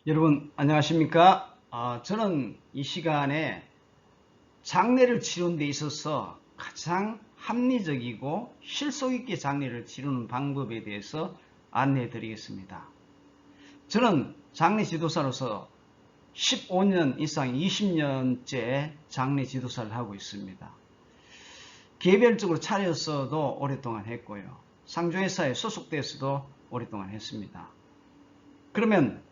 여러분 안녕하십니까? 저는 이 시간에 장례를 치르는 데 있어서 가장 합리적이고 실속 있게 장례를 치르는 방법에 대해서 안내해 드리겠습니다. 저는 장례 지도사로서 15년 이상 20년째 장례 지도사를 하고 있습니다. 개별적으로 차렸어도 오랫동안 했고요. 상조회사에 소속돼서도 오랫동안 했습니다. 그러면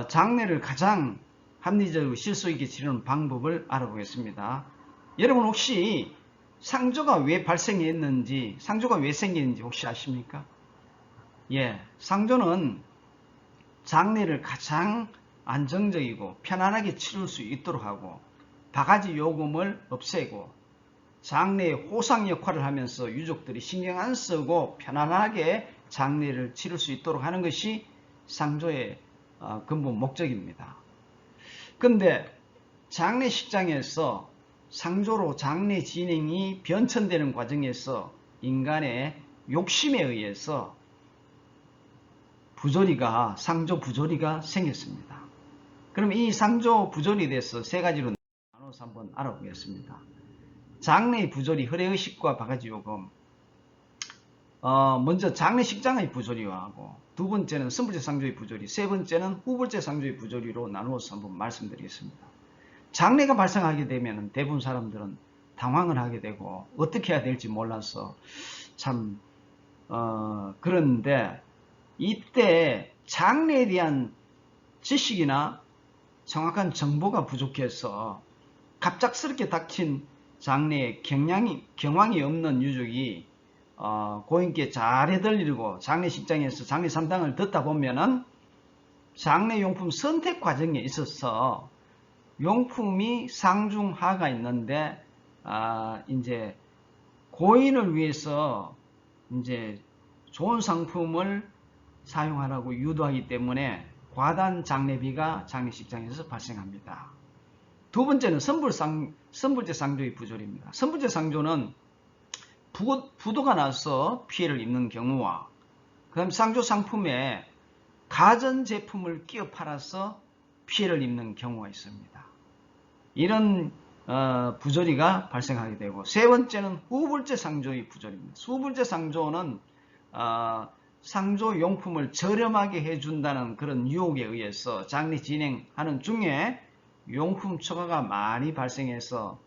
장례를 가장 합리적으로 실속 있게 치르는 방법을 알아보겠습니다. 여러분 혹시 상조가 왜 발생했는지, 상조가 왜 생겼는지 혹시 아십니까? 예, 상조는 장례를 가장 안정적이고 편안하게 치를 수 있도록 하고 바가지 요금을 없애고 장례의 호상 역할을 하면서 유족들이 신경 안 쓰고 편안하게 장례를 치를 수 있도록 하는 것이 상조의 근본 목적입니다. 근데 장례식장에서 상조로 장례 진행이 변천되는 과정에서 인간의 욕심에 의해서 부조리가, 상조 부조리가 생겼습니다. 그럼 이 상조 부조리에 대해서 세 가지로 나눠서 한번 알아보겠습니다. 장례의 부조리, 흐례의식과 바가지 요금. 먼저 장례식장의 부조리하고 두 번째는 선불제 상조의 부조리, 세 번째는 후불제 상조의 부조리로 나누어서 한번 말씀드리겠습니다. 장례가 발생하게 되면 대부분 사람들은 당황을 하게 되고 어떻게 해야 될지 몰라서 참 그런데 이때 장례에 대한 지식이나 정확한 정보가 부족해서 갑작스럽게 닥친 장례에 경황이 없는 유족이 고인께 잘 해드리고 장례식장에서 장례 삼당을 듣다 보면은 장례용품 선택 과정에 있어서 용품이 상중하가 있는데 이제 고인을 위해서 이제 좋은 상품을 사용하라고 유도하기 때문에 과다한 장례비가 장례식장에서 발생합니다. 두 번째는 선불제 상조의 부조리입니다. 선불제 상조는 부도가 나서 피해를 입는 경우와 그 다음 상조 상품에 가전제품을 끼워 팔아서 피해를 입는 경우가 있습니다. 이런 부조리가 발생하게 되고 세 번째는 후불제 상조의 부조리입니다. 후불제 상조는 상조 용품을 저렴하게 해준다는 그런 유혹에 의해서 장례 진행하는 중에 용품 초과가 많이 발생해서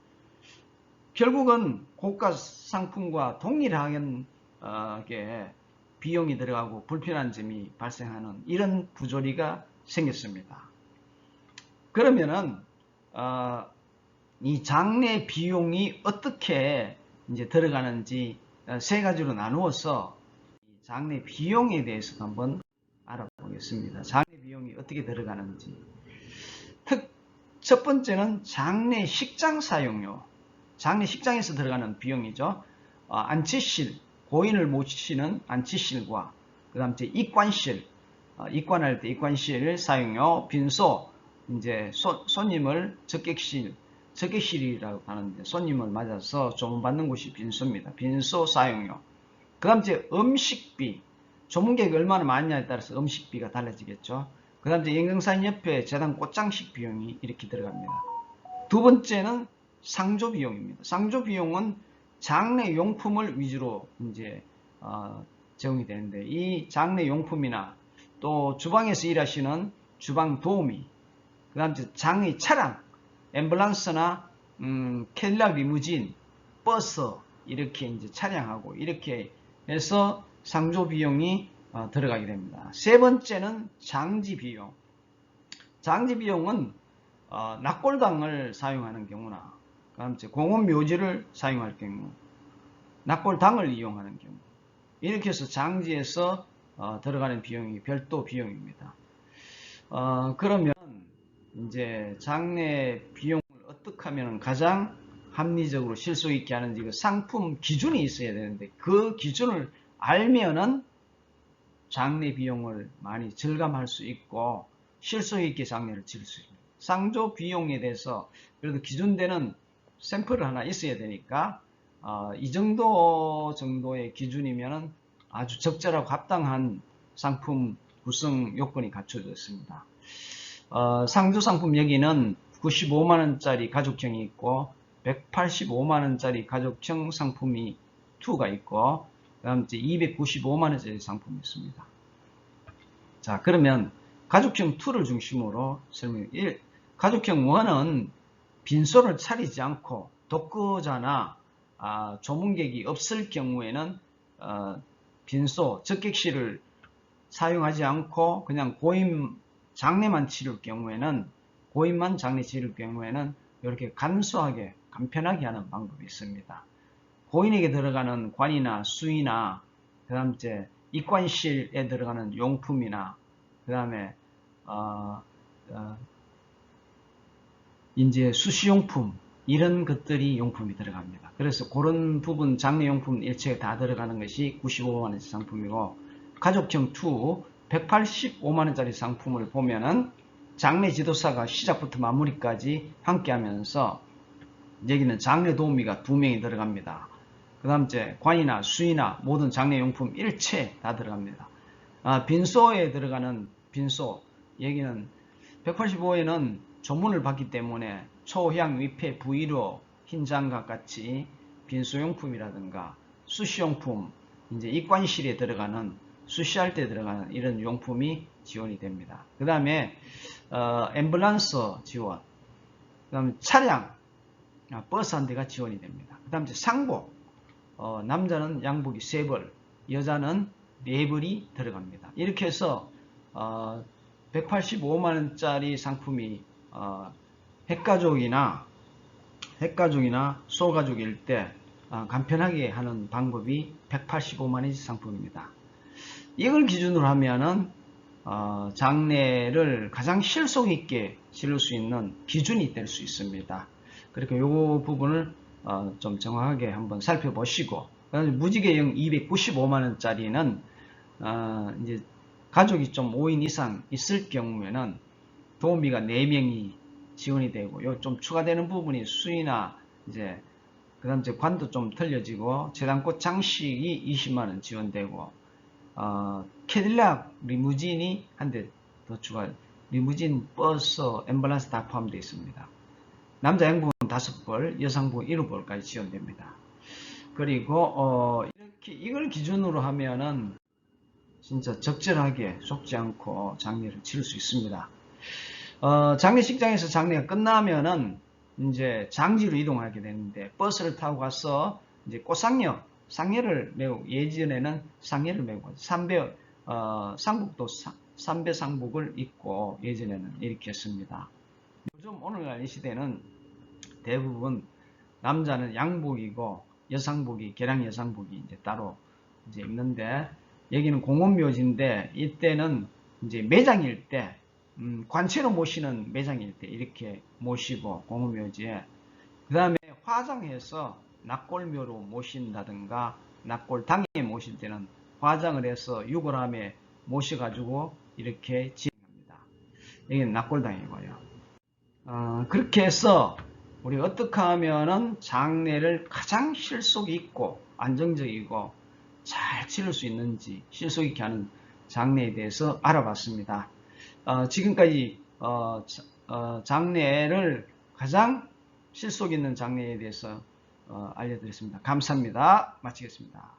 결국은 고가 상품과 동일하게 비용이 들어가고 불편한 점이 발생하는 이런 부조리가 생겼습니다. 그러면은 이 장례 비용이 어떻게 이제 들어가는지 세 가지로 나누어서 장례 비용에 대해서 한번 알아보겠습니다. 장례 비용이 어떻게 들어가는지. 첫 번째는 장례식장 사용료. 장례식장에서 들어가는 비용이죠. 안치실, 고인을 모시는 안치실과 그 다음 입관실, 입관할 때 입관실 사용료, 빈소, 이제 손님을 적객실이라고 하는데 손님을 맞아서 조문받는 곳이 빈소입니다. 빈소 사용료. 그 다음 음식비, 조문객이 얼마나 많냐에 따라서 음식비가 달라지겠죠. 그 다음 영경사인 옆에 재단 꽃장식 비용이 이렇게 들어갑니다. 두 번째는 상조 비용입니다. 상조 비용은 장례 용품을 위주로 이제 제공이 되는데 이 장례 용품이나 또 주방에서 일하시는 주방 도우미, 그 다음 장의 차량, 앰뷸런스나 캐딜락 리무진, 버스 이렇게 이제 차량하고 이렇게 해서 상조 비용이 들어가게 됩니다. 세 번째는 장지 비용. 장지 비용은 낙골당을 사용하는 경우나 그다음 공원 묘지를 사용할 경우, 낙골당을 이용하는 경우 이렇게 해서 장지에서 들어가는 비용이 별도 비용입니다. 그러면 이제 장례 비용을 어떻게 하면 가장 합리적으로 실속 있게 하는지 그 상품 기준이 있어야 되는데 그 기준을 알면은 장례 비용을 많이 절감할 수 있고 실속 있게 장례를 치를 수 있습니다. 상조 비용에 대해서 그래도 기준되는 샘플을 하나 있어야 되니까 이 정도의 기준이면 아주 적절하고 합당한 상품 구성 요건이 갖춰졌습니다. 상주 상품 여기는 95만원짜리 가족형이 있고 185만원짜리 가족형 상품이 2가 있고 그 다음 295만원짜리 상품이 있습니다. 자, 그러면 가족형 2를 중심으로 설명해. 가족형 1은 빈소를 차리지 않고 독거자나 조문객이 없을 경우에는 빈소, 적객실을 사용하지 않고 그냥 고임 장례만 치를 경우에는 고임만 장례 치를 경우에는 이렇게 간소하게 간편하게 하는 방법이 있습니다. 고인에게 들어가는 관이나 수의나 그 다음 이제 입관실에 들어가는 용품이나 그 다음에 이제 수시용품 이런 것들이 용품이 들어갑니다. 그래서 그런 부분 장례용품 일체가 다 들어가는 것이 95만원 상품이고 가족형 2 185만원짜리 상품을 보면은 장례 지도사가 시작부터 마무리까지 함께 하면서 여기는 장례 도우미가 2명이 들어갑니다. 그 다음 이제 관이나 수의나 모든 장례용품 일체 다 들어갑니다. 빈소에 들어가는 빈소 여기는 185에는 조문을 받기 때문에 초향, 위패, 부의로, 흰장갑 같이 빈소용품이라든가 수시용품, 이제 입관실에 들어가는 수시할 때 들어가는 이런 용품이 지원이 됩니다. 그 다음에 앰뷸런스 지원, 그 다음에 차량, 버스 한 대가 지원이 됩니다. 그 다음에 상복, 남자는 양복이 3벌, 여자는 4벌이 들어갑니다. 이렇게 해서 185만원짜리 상품이 핵가족이나 소가족일 때 간편하게 하는 방법이 185만원짜리 상품입니다. 이걸 기준으로 하면은 장례를 가장 실속 있게 치를 수 있는 기준이 될 수 있습니다. 그러니까 이 부분을 좀 정확하게 한번 살펴보시고, 그다음에 무지개형 295만원짜리는 이제 가족이 좀 5인 이상 있을 경우에는 도우미가 4명이 지원이 되고, 요 좀 추가되는 부분이 수의나 이제 그다음 이제 관도 좀 틀려지고, 재단꽃 장식이 20만원 지원되고, 캐딜락 리무진이 한 대 더 추가, 리무진, 버스, 앰뷸런스 다 포함되어 있습니다. 남자 양복은 5벌, 여성복은 7벌까지 지원됩니다. 그리고 이렇게 이걸 기준으로 하면은 진짜 적절하게 속지 않고 장례를 치를 수 있습니다. 장례식장에서 장례가 끝나면은 이제 장지로 이동하게 되는데, 버스를 타고 가서 이제 꽃상녀, 상례를 메고, 예전에는 상례를 메고 상복도 3배 상복을 입고 예전에는 이렇게 했습니다. 요즘 오늘날 이 시대는 대부분 남자는 양복이고 여상복이, 개량 여상복이 이제 따로 이제 입는데, 여기는 공원묘지인데 이때는 이제 매장일 때 관체로 모시는 매장일 때 이렇게 모시고 공원묘지에, 그 다음에 화장해서 낙골묘로 모신다든가 낙골당에 모실 때는 화장을 해서 유골함에 모셔가지고 이렇게 진행합니다. 여기는 낙골당이고요. 그렇게 해서 우리가 어떻게 하면은 장례를 가장 실속 있고 안정적이고 잘 치를 수 있는지, 실속 있게 하는 장례에 대해서 알아봤습니다. 지금까지 장례를 가장 실속 있는 장례에 대해서 알려드렸습니다. 감사합니다. 마치겠습니다.